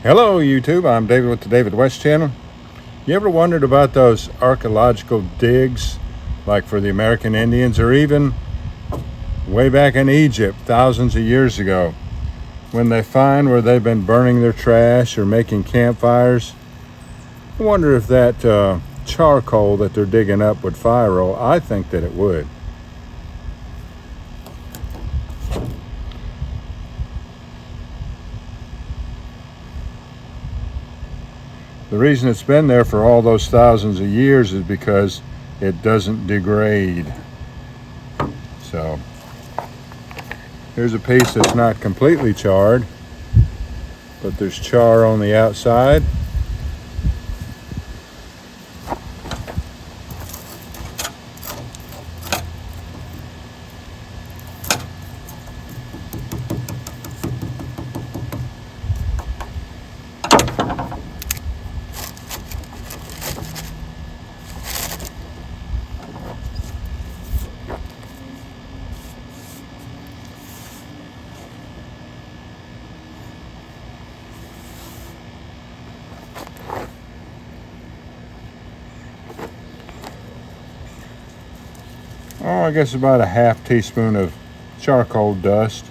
Hello YouTube, I'm David with the David West channel. You ever wondered about those archaeological digs like for the American Indians, or even way back in Egypt thousands of years ago, when they find where they've been burning their trash or making campfires? I wonder if that charcoal that they're digging up would fire roll. I think that it would. The reason it's been there for all those thousands of years is because it doesn't degrade. So here's a piece that's not completely charred, but there's char on the outside. Oh, I guess about a half teaspoon of charcoal dust.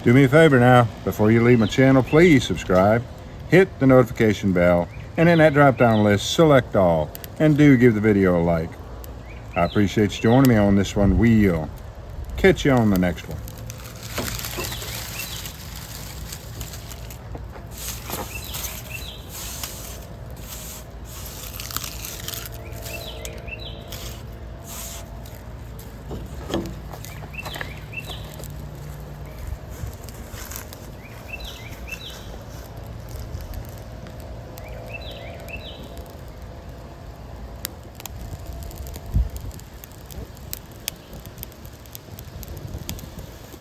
Do me a favor now, before you leave my channel, please subscribe, hit the notification bell, and in that drop down list, select all, and do give the video a like. I appreciate you joining me on this one. We'll catch you on the next one.